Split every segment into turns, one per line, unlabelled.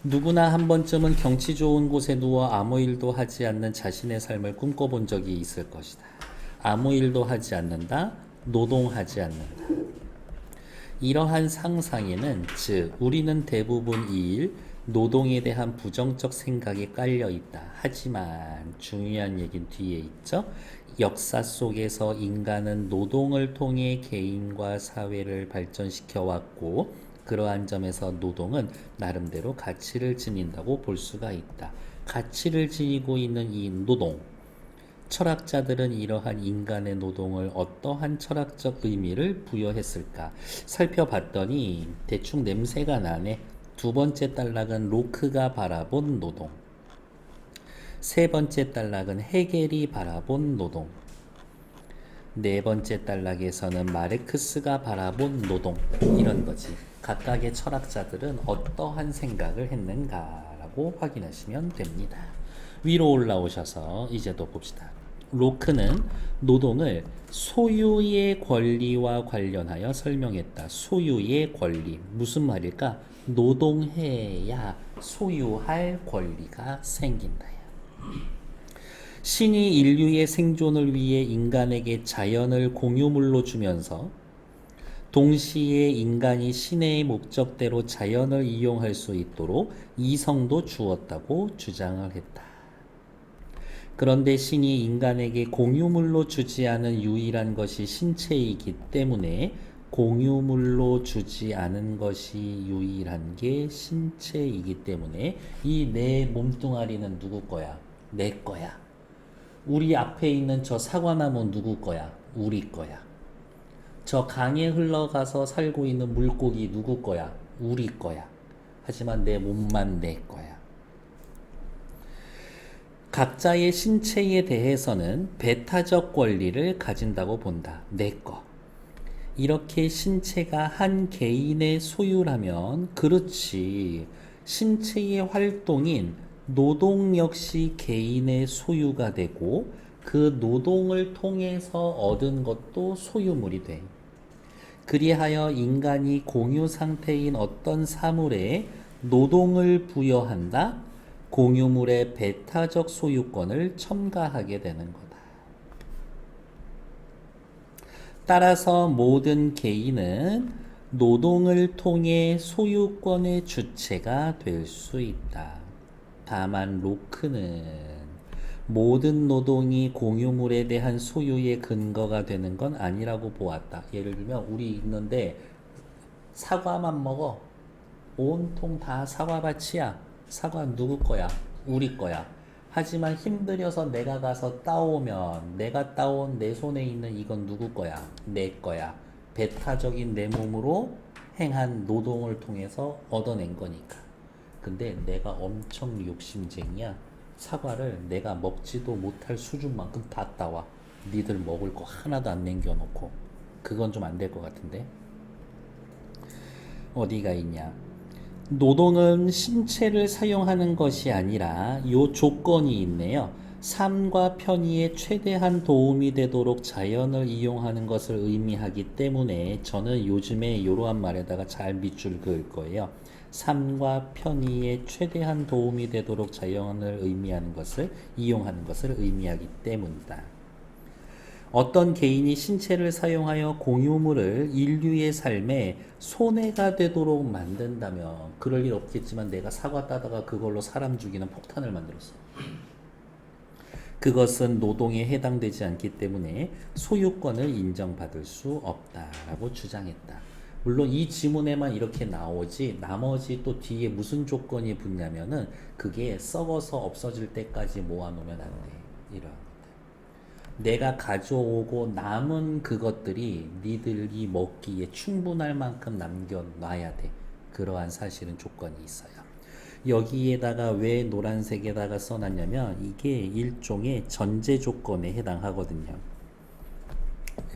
누구나 한 번쯤은 경치 좋은 곳에 누워 아무 일도 하지 않는 자신의 삶을 꿈꿔본 적이 있을 것이다. 아무 일도 하지 않는다, 노동하지 않는다. 이러한 상상에는 즉 우리는 대부분 이 일, 노동에 대한 부정적 생각이 깔려 있다. 하지만 중요한 얘기는 뒤에 있죠. 역사 속에서 인간은 노동을 통해 개인과 사회를 발전시켜 왔고 그러한 점에서 노동은 나름대로 가치를 지닌다고 볼 수가 있다. 가치를 지니고 있는 이 노동, 철학자들은 이러한 인간의 노동을 어떠한 철학적 의미를 부여했을까 살펴봤더니 대충 냄새가 나네. 두 번째 단락은 로크가 바라본 노동, 세 번째 단락은 헤겔이 바라본 노동, 네 번째 단락에서는 마르크스가 바라본 노동. 이런 거지. 각각의 철학자들은 어떠한 생각을 했는가라고 확인하시면 됩니다. 위로 올라오셔서 이제 또 봅시다. 로크는 노동을 소유의 권리와 관련하여 설명했다. 소유의 권리. 무슨 말일까? 노동해야 소유할 권리가 생긴다. 신이 인류의 생존을 위해 인간에게 자연을 공유물로 주면서 동시에 인간이 신의 목적대로 자연을 이용할 수 있도록 이성도 주었다고 주장을 했다. 그런데 신이 인간에게 공유물로 주지 않은 유일한 것이 신체이기 때문에 공유물로 주지 않은 것이 유일한 게 신체이기 때문에 이 내 몸뚱아리는 누구 거야? 내 거야. 우리 앞에 있는 저 사과나무 누구 거야? 우리 거야. 저 강에 흘러가서 살고 있는 물고기 누구 거야? 우리 거야. 하지만 내 몸만 내 거야. 각자의 신체에 대해서는 배타적 권리를 가진다고 본다. 내 거. 이렇게 신체가 한 개인의 소유라면 그렇지. 신체의 활동인 노동 역시 개인의 소유가 되고 그 노동을 통해서 얻은 것도 소유물이 돼. 그리하여 인간이 공유 상태인 어떤 사물에 노동을 부여한다. 공유물의 배타적 소유권을 첨가하게 되는 거다. 따라서 모든 개인은 노동을 통해 소유권의 주체가 될 수 있다. 다만 로크는 모든 노동이 공유물에 대한 소유의 근거가 되는 건 아니라고 보았다. 예를 들면 우리 있는데 사과만 먹어. 온통 다 사과밭이야. 사과 누구 거야? 우리 거야. 하지만 힘들여서 내가 가서 따오면 내가 따온 내 손에 있는 이건 누구 거야? 내 거야. 배타적인 내 몸으로 행한 노동을 통해서 얻어낸 거니까. 근데 내가 엄청 욕심쟁이야. 사과를 내가 먹지도 못할 수준만큼 다 따와. 니들 먹을 거 하나도 안 남겨놓고. 그건 좀 안 될 것 같은데. 어디가 있냐? 노동은 신체를 사용하는 것이 아니라 요 조건이 있네요. 삶과 편의에 최대한 도움이 되도록 자연을 이용하는 것을 의미하기 때문에 저는 요즘에 이러한 말에다가 잘 밑줄 그을 거예요. 삶과 편의에 최대한 도움이 되도록 자연을 의미하는 것을 이용하는 것을 의미하기 때문이다. 어떤 개인이 신체를 사용하여 공유물을 인류의 삶에 손해가 되도록 만든다면 그럴 일 없겠지만 내가 사과 따다가 그걸로 사람 죽이는 폭탄을 만들었어. 그것은 노동에 해당되지 않기 때문에 소유권을 인정받을 수 없다라고 주장했다. 물론 이 지문에만 이렇게 나오지 나머지 또 뒤에 무슨 조건이 붙냐면은 그게 썩어서 없어질 때까지 모아놓으면 안 돼. 이런 내가 가져오고 남은 그것들이 니들이 먹기에 충분할 만큼 남겨놔야 돼. 그러한 사실은 조건이 있어요. 여기에다가 왜 노란색에다가 써놨냐면 이게 일종의 전제 조건에 해당하거든요.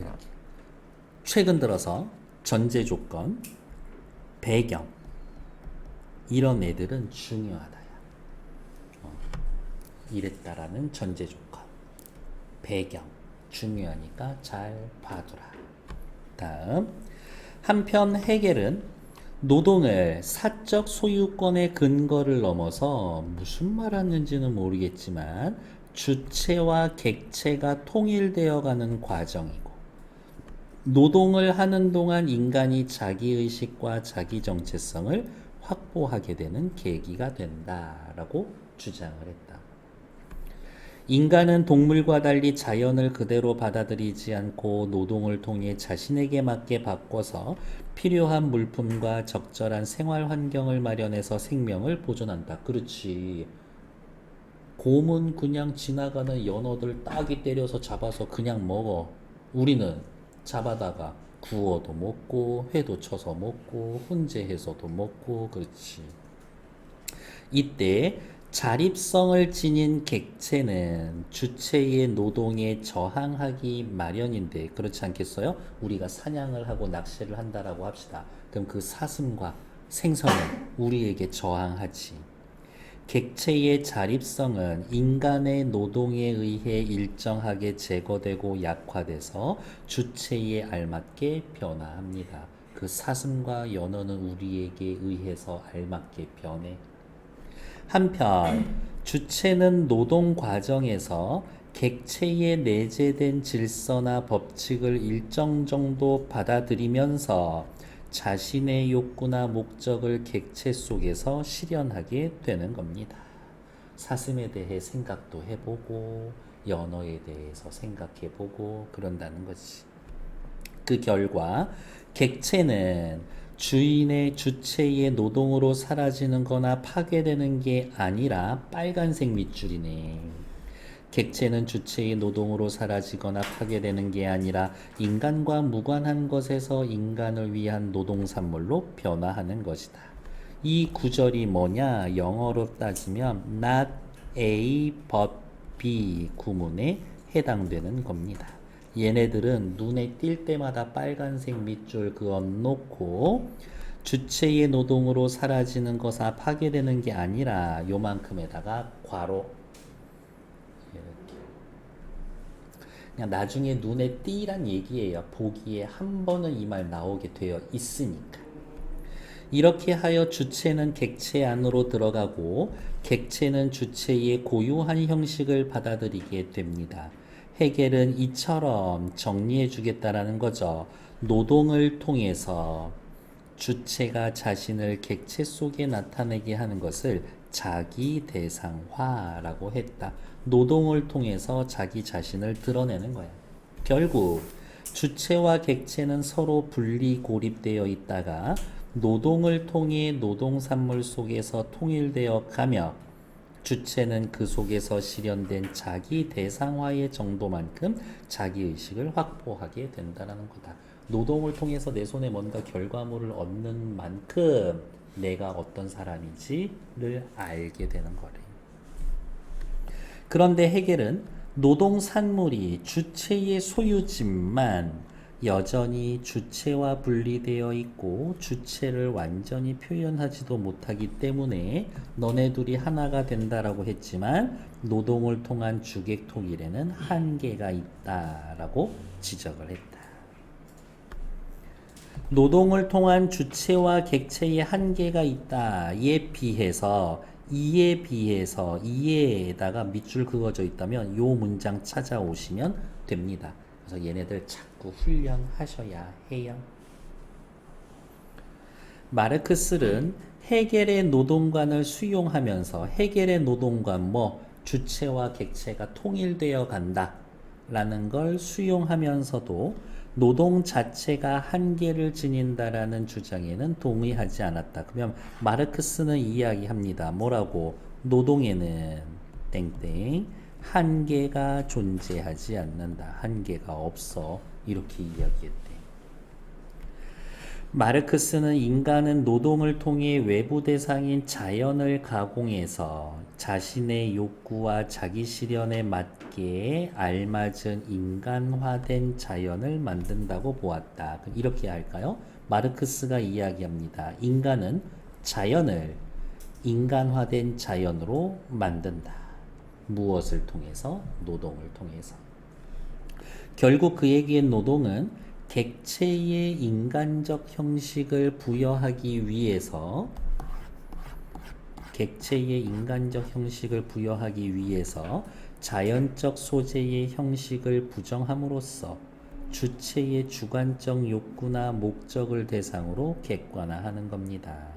이렇게. 최근 들어서 전제 조건, 배경 이런 애들은 중요하다. 이랬다라는 전제 조건, 배경 중요하니까 잘 봐두라. 다음 한편 헤겔은 노동을 사적 소유권의 근거를 넘어서 무슨 말 하는지는 모르겠지만 주체와 객체가 통일되어 가는 과정이고, 노동을 하는 동안 인간이 자기의식과 자기 정체성을 확보하게 되는 계기가 된다라고 주장을 했다. 인간은 동물과 달리 자연을 그대로 받아들이지 않고 노동을 통해 자신에게 맞게 바꿔서 필요한 물품과 적절한 생활 환경을 마련해서 생명을 보존한다. 그렇지. 곰은 그냥 지나가는 연어들 따기 때려서 잡아서 그냥 먹어. 우리는 잡아다가 구워도 먹고 회도 쳐서 먹고 훈제해서도 먹고 그렇지. 이때 자립성을 지닌 객체는 주체의 노동에 저항하기 마련인데, 그렇지 않겠어요? 우리가 사냥을 하고 낚시를 한다라고 합시다. 그럼 그 사슴과 생선은 우리에게 저항하지. 객체의 자립성은 인간의 노동에 의해 일정하게 제거되고 약화돼서 주체에 알맞게 변화합니다. 그 사슴과 연어는 우리에게 의해서 알맞게 변해. 한편 주체는 노동 과정에서 객체에 내재된 질서나 법칙을 일정 정도 받아들이면서 자신의 욕구나 목적을 객체 속에서 실현하게 되는 겁니다. 사슴에 대해 생각도 해보고 연어에 대해서 생각해보고 그런다는 거지. 그 결과 객체는 주인의 주체의 노동으로 사라지는 거나 파괴되는 게 아니라, 빨간색 밑줄이네. 객체는 주체의 노동으로 사라지거나 파괴되는 게 아니라 인간과 무관한 것에서 인간을 위한 노동산물로 변화하는 것이다. 이 구절이 뭐냐? 영어로 따지면 not A but B 구문에 해당되는 겁니다. 얘네들은 눈에 띌 때마다 빨간색 밑줄 그어놓고 주체의 노동으로 사라지는 것아 파괴되는 게 아니라 요만큼에다가 괄호, 이렇게. 그냥 나중에 눈에 띄란 얘기예요. 보기에 한 번은 이 말 나오게 되어 있으니까. 이렇게 하여 주체는 객체 안으로 들어가고 객체는 주체의 고유한 형식을 받아들이게 됩니다. 헤겔은 이처럼 정리해 주겠다라는 거죠. 노동을 통해서 주체가 자신을 객체 속에 나타내게 하는 것을 자기 대상화라고 했다. 노동을 통해서 자기 자신을 드러내는 거야. 결국 주체와 객체는 서로 분리 고립되어 있다가 노동을 통해 노동산물 속에서 통일되어 가며 주체는 그 속에서 실현된 자기 대상화의 정도만큼 자기의식을 확보하게 된다는 거다. 노동을 통해서 내 손에 뭔가 결과물을 얻는 만큼 내가 어떤 사람인지를 알게 되는 거래. 그런데 헤겔은 노동산물이 주체의 소유지만 여전히 주체와 분리되어 있고 주체를 완전히 표현하지도 못하기 때문에 너네 둘이 하나가 된다라고 했지만 노동을 통한 주객 통일에는 한계가 있다라고 지적을 했다. 노동을 통한 주체와 객체의 한계가 있다. 이에 비해서 이에다가 밑줄 그어져 있다면 요 문장 찾아오시면 됩니다. 그래서 얘네들 자꾸 훈련하셔야 해요. 마르크스는 헤겔의 노동관을 수용하면서 헤겔의 노동관 주체와 객체가 통일되어 간다 라는 걸 수용하면서도 노동 자체가 한계를 지닌다라는 주장에는 동의하지 않았다. 그러면 마르크스는 이야기합니다. 뭐라고? 노동에는 땡땡 한계가 존재하지 않는다. 한계가 없어. 이렇게 이야기했대. 마르크스는 인간은 노동을 통해 외부 대상인 자연을 가공해서 자신의 욕구와 자기 실현에 맞게 알맞은 인간화된 자연을 만든다고 보았다. 이렇게 할까요? 마르크스가 이야기합니다. 인간은 자연을 인간화된 자연으로 만든다. 무엇을 통해서? 노동을 통해서. 결국 그에게 노동은 객체의 인간적 형식을 부여하기 위해서 자연적 소재의 형식을 부정함으로써 주체의 주관적 욕구나 목적을 대상으로 객관화하는 겁니다.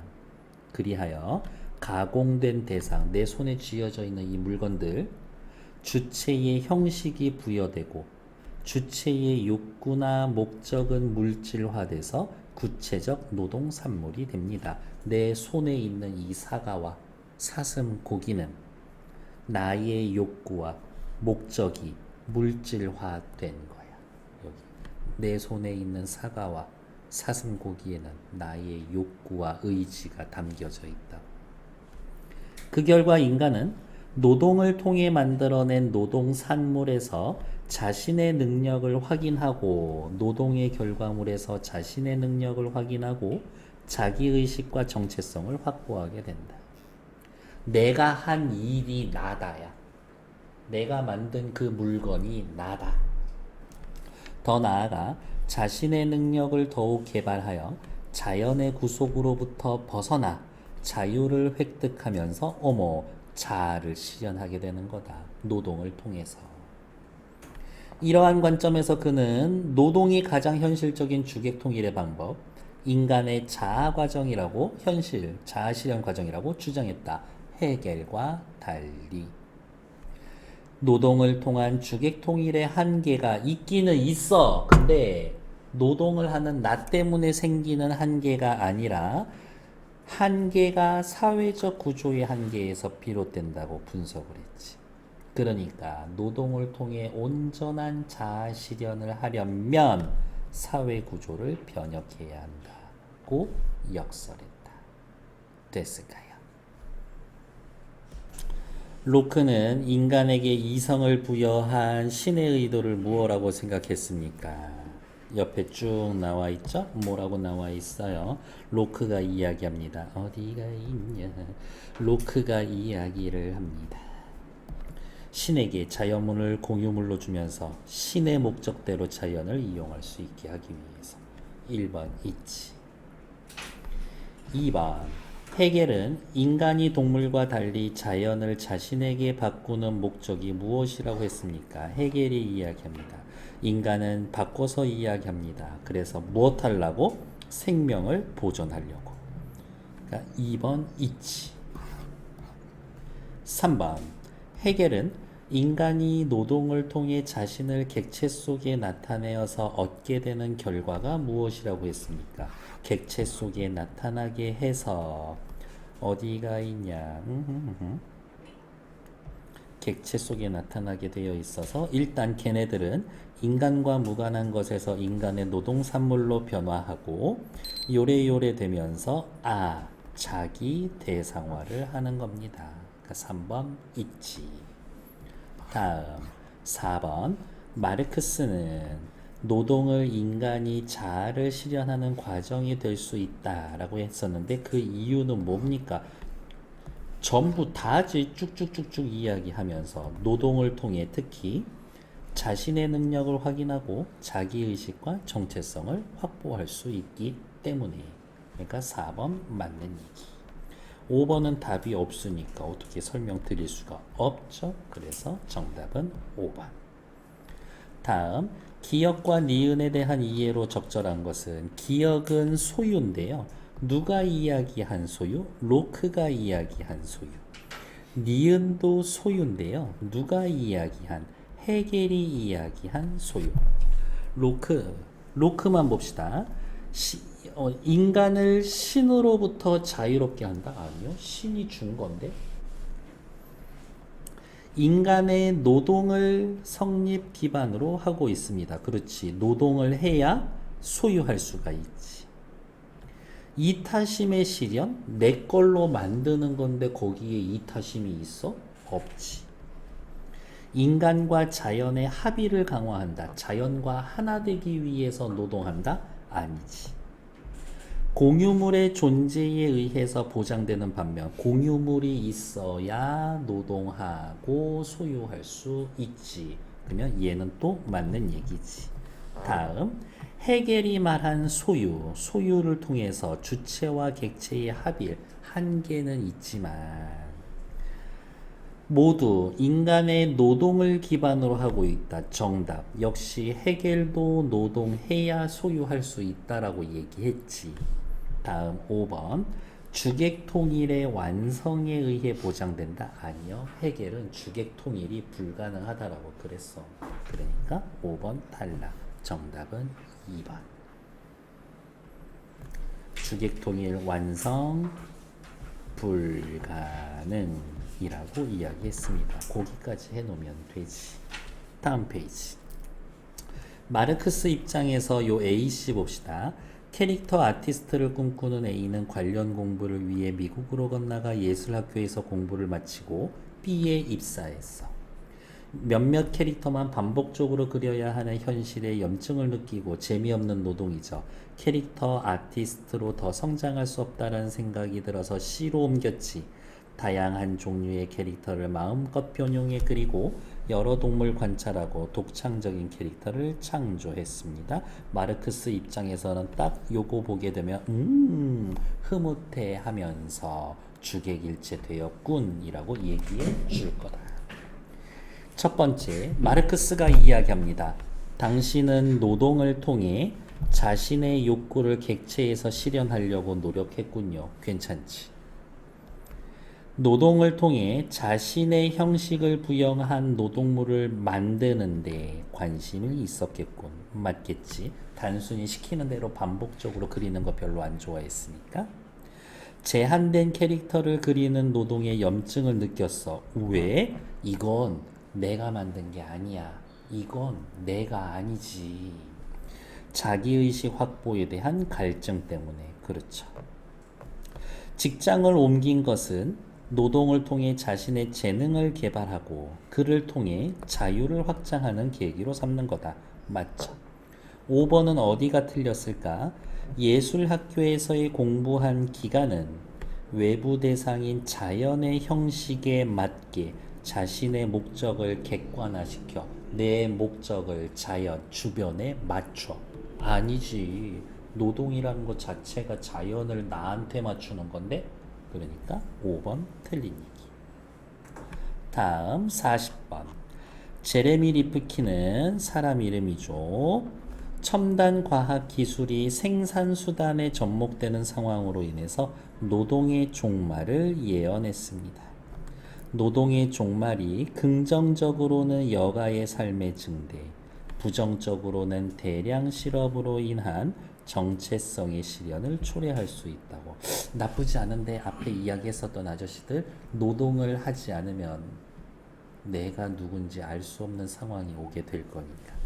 그리하여 가공된 대상, 내 손에 쥐어져 있는 이 물건들, 주체의 형식이 부여되고 주체의 욕구나 목적은 물질화돼서 구체적 노동 산물이 됩니다. 내 손에 있는 이 사과와 사슴 고기는 나의 욕구와 목적이 물질화된 거야. 여기 내 손에 있는 사과와 사슴 고기에는 나의 욕구와 의지가 담겨져 있다. 그 결과 인간은 노동을 통해 만들어낸 노동 산물에서 자신의 능력을 확인하고 노동의 결과물에서 자신의 능력을 확인하고 자기의식과 정체성을 확보하게 된다. 내가 한 일이 나다야. 내가 만든 그 물건이 나다. 더 나아가 자신의 능력을 더욱 개발하여 자연의 구속으로부터 벗어나 자유를 획득하면서 자아를 실현하게 되는 거다. 노동을 통해서. 이러한 관점에서 그는 노동이 가장 현실적인 주객 통일의 방법, 인간의 자아 과정이라고 자아 실현 과정이라고 주장했다. 헤겔과 달리. 노동을 통한 주객 통일의 한계가 있기는 있어. 근데 노동을 하는 나 때문에 생기는 한계가 아니라 한계가 사회적 구조의 한계에서 비롯된다고 분석을 했지. 그러니까 노동을 통해 온전한 자아 실현을 하려면 사회 구조를 변혁해야 한다고 역설했다. 됐을까요? 로크는 인간에게 이성을 부여한 신의 의도를 무엇라고 생각했습니까? 옆에 쭉 나와 있죠? 뭐라고 나와 있어요? 로크가 이야기합니다. 어디가 있냐? 로크가 이야기를 합니다. 신에게 자연문을 공유물로 주면서 신의 목적대로 자연을 이용할 수 있게 하기 위해서. 1번 있지. 2번 헤겔은 인간이 동물과 달리 자연을 자신에게 바꾸는 목적이 무엇이라고 했습니까? 헤겔이 이야기합니다. 인간은 바꿔서 이야기합니다. 그래서 무엇 하려고? 생명을 보존하려고. 그러니까 2번 있지. 3번 헤겔은 인간이 노동을 통해 자신을 객체 속에 나타내어서 얻게 되는 결과가 무엇이라고 했습니까? 객체 속에 나타나게 해서 어디가 있냐? 객체 속에 나타나게 되어 있어서 일단 걔네들은 인간과 무관한 것에서 인간의 노동 산물로 변화하고 요래요래 되면서 자기 대상화를 하는 겁니다. 3번 있지. 다음 4번 마르크스는 노동을 인간이 자아를 실현하는 과정이 될 수 있다라고 했었는데 그 이유는 뭡니까? 전부 다지 쭉쭉쭉쭉 이야기하면서 노동을 통해 특히 자신의 능력을 확인하고 자기의식과 정체성을 확보할 수 있기 때문에. 그러니까 4번 맞는 얘기. 5번은 답이 없으니까 어떻게 설명드릴 수가 없죠. 그래서 정답은 5번. 다음 기억과 니은에 대한 이해로 적절한 것은 기억은 소유인데요. 누가 이야기한 소유? 로크가 이야기한 소유. 니은도 소유인데요. 누가 이야기한? 헤겔이 이야기한 소유. 로크만 봅시다. 인간을 신으로부터 자유롭게 한다? 아니요. 신이 준 건데. 인간의 노동을 성립 기반으로 하고 있습니다. 그렇지. 노동을 해야 소유할 수가 있지. 이타심의 실현? 내 걸로 만드는 건데 거기에 이타심이 있어? 없지. 인간과 자연의 합의를 강화한다. 자연과 하나 되기 위해서 노동한다? 아니지. 공유물의 존재에 의해서 보장되는 반면 공유물이 있어야 노동하고 소유할 수 있지. 그러면 얘는 또 맞는 얘기지. 다음 헤겔이 말한 소유를 통해서 주체와 객체의 합일 한계는 있지만 모두 인간의 노동을 기반으로 하고 있다. 정답. 역시 헤겔도 노동해야 소유할 수 있다라고 얘기했지. 다음 5번. 주객 통일의 완성에 의해 보장된다. 아니요. 헤겔은 주객 통일이 불가능하다라고 그랬어. 그러니까 5번 탈락. 정답은 2번. 주객 통일 완성 불가능이라고 이야기했습니다. 거기까지 해놓으면 되지. 다음 페이지. 마르크스 입장에서 요 A씨 봅시다. 캐릭터 아티스트를 꿈꾸는 A는 관련 공부를 위해 미국으로 건너가 예술학교에서 공부를 마치고 B에 입사했어. 몇몇 캐릭터만 반복적으로 그려야 하는 현실의 염증을 느끼고 재미없는 노동이죠. 캐릭터 아티스트로 더 성장할 수 없다는 생각이 들어서 C로 옮겼지. 다양한 종류의 캐릭터를 마음껏 변형해 그리고 여러 동물 관찰하고 독창적인 캐릭터를 창조했습니다. 마르크스 입장에서는 딱 요거 보게 되면 흐뭇해 하면서 주객일체 되었군 이라고 얘기해 줄 거다. 첫 번째, 마르크스가 이야기합니다. 당신은 노동을 통해 자신의 욕구를 객체에서 실현하려고 노력했군요. 괜찮지? 노동을 통해 자신의 형식을 부여한 노동물을 만드는데 관심이 있었겠군. 맞겠지? 단순히 시키는 대로 반복적으로 그리는 거 별로 안 좋아했으니까. 제한된 캐릭터를 그리는 노동의 염증을 느꼈어. 왜? 이건 내가 만든 게 아니야. 이건 내가 아니지. 자기의식 확보에 대한 갈증 때문에. 그렇죠. 직장을 옮긴 것은 노동을 통해 자신의 재능을 개발하고 그를 통해 자유를 확장하는 계기로 삼는 거다. 맞죠? 5번은 어디가 틀렸을까? 예술학교에서의 공부한 기간은 외부 대상인 자연의 형식에 맞게 자신의 목적을 객관화시켜 내 목적을 자연, 주변에 맞춰. 아니지. 노동이라는 것 자체가 자연을 나한테 맞추는 건데 그러니까 5번 틀린 얘기. 다음 40번. 제레미 리프킨은 사람 이름이죠. 첨단 과학 기술이 생산 수단에 접목되는 상황으로 인해서 노동의 종말을 예언했습니다. 노동의 종말이 긍정적으로는 여가의 삶의 증대, 부정적으로는 대량 실업으로 인한 정체성의 실현을 초래할 수 있다고. 나쁘지 않은데 앞에 이야기했었던 아저씨들 노동을 하지 않으면 내가 누군지 알 수 없는 상황이 오게 될 거니까.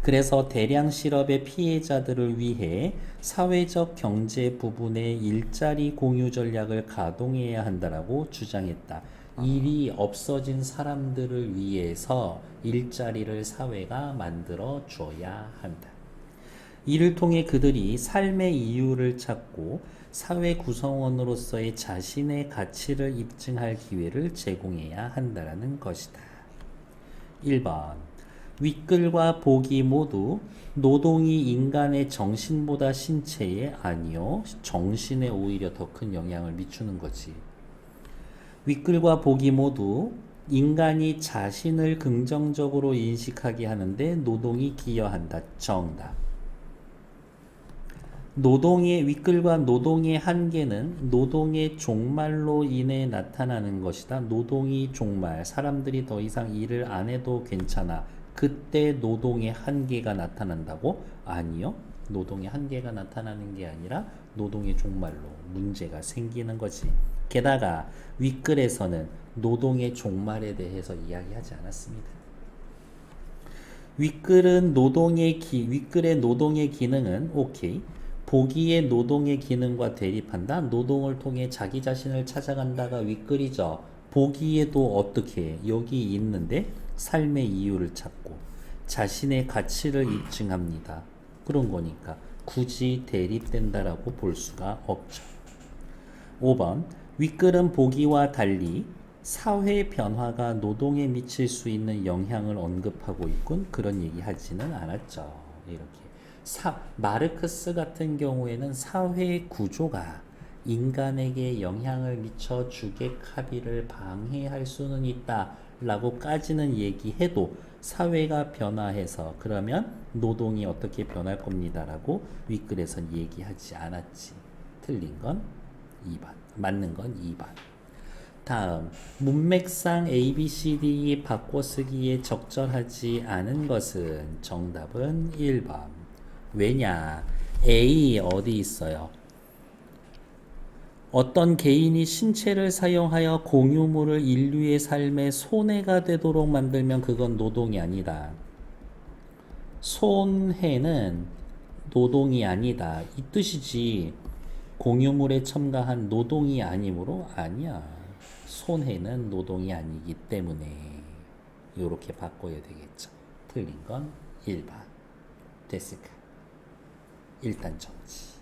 그래서 대량 실업의 피해자들을 위해 사회적 경제 부분의 일자리 공유 전략을 가동해야 한다라고 주장했다. 일이 없어진 사람들을 위해서 일자리를 사회가 만들어 줘야 한다. 이를 통해 그들이 삶의 이유를 찾고 사회 구성원으로서의 자신의 가치를 입증할 기회를 제공해야 한다는 것이다. 1번. 윗글과 보기 모두 노동이 인간의 정신보다 신체에 아니요 정신에 오히려 더 큰 영향을 미치는 거지. 윗글과 보기 모두 인간이 자신을 긍정적으로 인식하게 하는데 노동이 기여한다. 정답. 노동의 윗글과 노동의 한계는 노동의 종말로 인해 나타나는 것이다. 노동이 종말, 사람들이 더 이상 일을 안 해도 괜찮아. 그때 노동의 한계가 나타난다고? 아니요. 노동의 한계가 나타나는 게 아니라 노동의 종말로 문제가 생기는 거지. 게다가 윗글에서는 노동의 종말에 대해서 이야기하지 않았습니다. 윗글의 노동의 기능은 오케이. 보기의 노동의 기능과 대립한다. 노동을 통해 자기 자신을 찾아간다가 윗글이죠. 보기에도 어떻게 해? 여기 있는데 삶의 이유를 찾고 자신의 가치를 입증합니다. 그런 거니까 굳이 대립된다라고 볼 수가 없죠. 5번. 윗글은 보기와 달리 사회 변화가 노동에 미칠 수 있는 영향을 언급하고 있군. 그런 얘기 하지는 않았죠. 이렇게. 마르크스 같은 경우에는 사회 구조가 인간에게 영향을 미쳐 주객 합의를 방해할 수는 있다 라고까지는 얘기해도 사회가 변화해서 그러면 노동이 어떻게 변할 겁니다 라고 윗글에선 얘기하지 않았지. 틀린 건 2번, 맞는 건 2번. 다음, 문맥상 A, B, C, D 바꿔쓰기에 적절하지 않은 것은 정답은 1번. 왜냐? A 어디 있어요? 어떤 개인이 신체를 사용하여 공유물을 인류의 삶에 손해가 되도록 만들면 그건 노동이 아니다. 손해는 노동이 아니다. 이 뜻이지. 공유물에 첨가한 노동이 아니므로 아니야. 손해는 노동이 아니기 때문에 이렇게 바꿔야 되겠죠. 틀린 건 1번. 됐을까? 일단 정지.